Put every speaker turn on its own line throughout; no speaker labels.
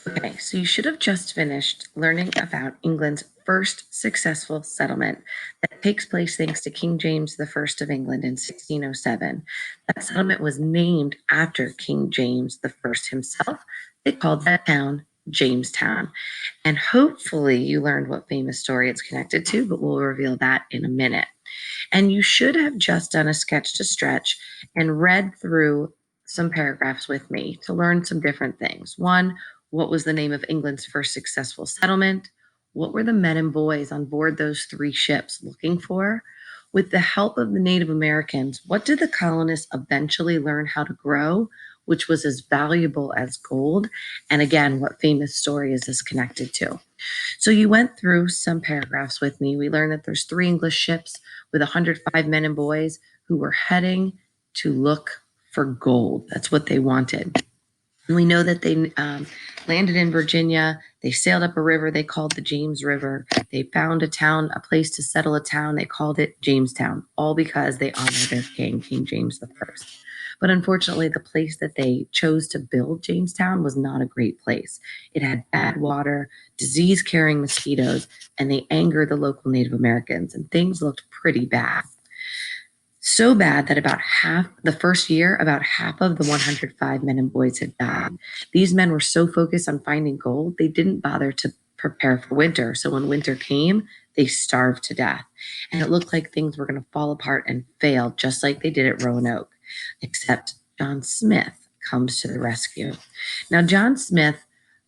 Okay, so you should have just finished learning about England's first successful settlement that takes place thanks to King James I of England in 1607. That settlement was named after King James I himself. They called that town Jamestown. And hopefully you learned what famous story it's connected to, but we'll reveal that in a minute. And you should have just done a sketch to stretch and read through some paragraphs with me to learn some different things. One, what was the name of England's first successful settlement? What were the men and boys on board those three ships looking for? With the help of the Native Americans, what did the colonists eventually learn how to grow, which was as valuable as gold? And again, what famous story is this connected to? So you went through some paragraphs with me. We learned that there's three English ships with 105 men and boys who were heading to look for gold. That's what they wanted. And we know that they landed in Virginia. They sailed up a river they called the James River. They found a town, a place to settle a town. They called it Jamestown, all because they honored their king, King James I. But unfortunately, the place that they chose to build Jamestown was not a great place. It had bad water, disease carrying mosquitoes, and they angered the local Native Americans, and things looked pretty bad. So bad that the first year, about half of the 105 men and boys had died. These men were so focused on finding gold, they didn't bother to prepare for winter. So when winter came, they starved to death. And it looked like things were going to fall apart and fail, just like they did at Roanoke, except John Smith comes to the rescue. Now, John Smith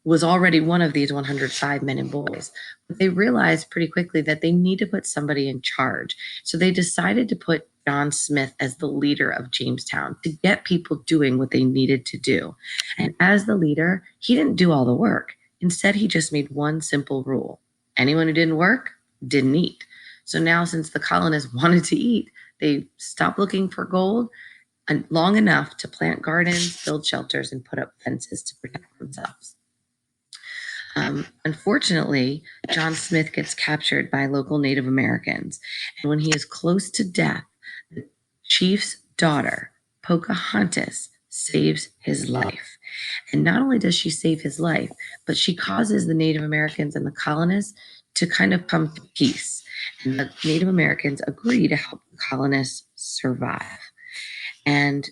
was already one of these 105 men and boys, but they realized pretty quickly that they need to put somebody in charge. So they decided to put John Smith as the leader of Jamestown to get people doing what they needed to do. And as the leader, he didn't do all the work. Instead, he just made one simple rule. Anyone who didn't work didn't eat. So now, since the colonists wanted to eat, they stopped looking for gold long enough to plant gardens, build shelters, and put up fences to protect themselves. Unfortunately, John Smith gets captured by local Native Americans. And when he is close to death, the chief's daughter, Pocahontas, saves his life. And not only does she save his life, but she causes the Native Americans and the colonists to kind of come to peace. And the Native Americans agree to help the colonists survive. And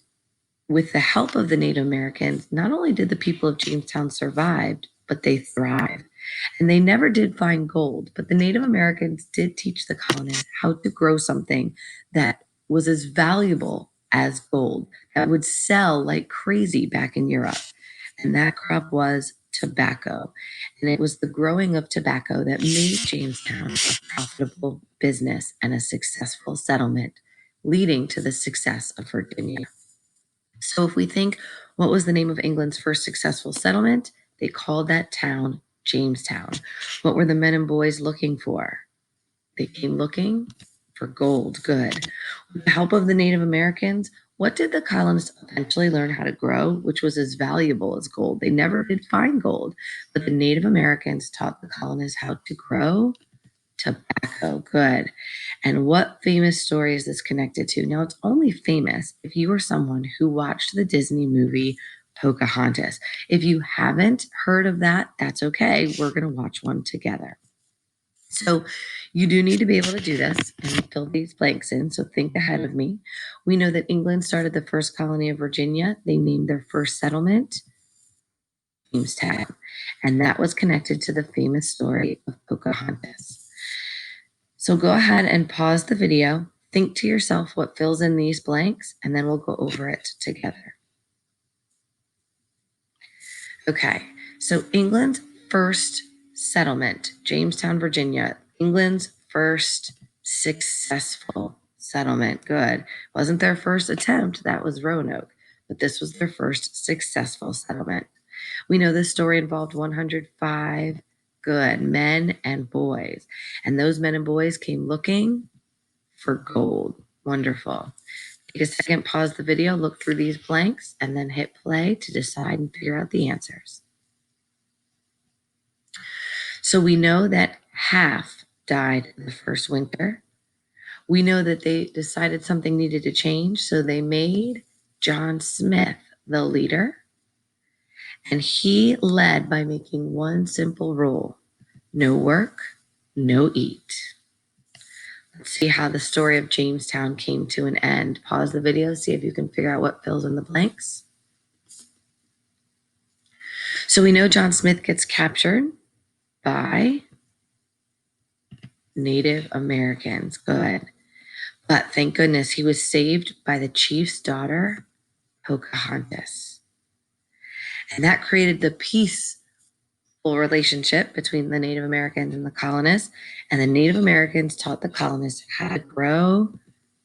with the help of the Native Americans, not only did the people of Jamestown survive, but they thrived. And they never did find gold, but the Native Americans did teach the colonists how to grow something that was as valuable as gold, that would sell like crazy back in Europe. And that crop was tobacco. And it was the growing of tobacco that made Jamestown a profitable business and a successful settlement, leading to the success of Virginia. So if we think, what was the name of England's first successful settlement? They called that town Jamestown. What were the men and boys looking for? They came looking for gold. Good. With the help of the Native Americans, what did the colonists eventually learn how to grow, which was as valuable as gold? They never did find gold, but the Native Americans taught the colonists how to grow tobacco. Good. And what famous story is this connected to? Now, it's only famous if you are someone who watched the Disney movie Pocahontas. If you haven't heard of that, that's okay. We're going to watch one together. So you do need to be able to do this and fill these blanks in. So think ahead of me. We know that England started the first colony of Virginia. They named their first settlement Jamestown. And that was connected to the famous story of Pocahontas. So go ahead and pause the video, think to yourself what fills in these blanks, and then we'll go over it together. Okay, so England's first settlement, Jamestown, Virginia, England's first successful settlement. Good. Wasn't their first attempt, that was Roanoke, but this was their first successful settlement. We know this story involved 105 good men and boys, and those men and boys came looking for gold. Wonderful. Take a second, pause the video, look through these blanks, and then hit play to decide and figure out the answers. So we know that half died in the first winter. We know that they decided something needed to change, so they made John Smith the leader. And he led by making one simple rule: no work, no eat. Let's see how the story of Jamestown came to an end. Pause the video, see if you can figure out what fills in the blanks. So we know John Smith gets captured by Native Americans. Good. But thank goodness he was saved by the chief's daughter, Pocahontas. And that created the peaceful relationship between the Native Americans and the colonists. And the Native Americans taught the colonists how to grow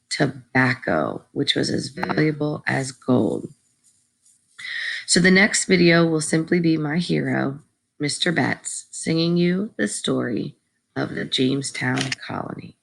tobacco, which was as valuable as gold. So the next video will simply be my hero, Mr. Betts, singing you the story of the Jamestown colony.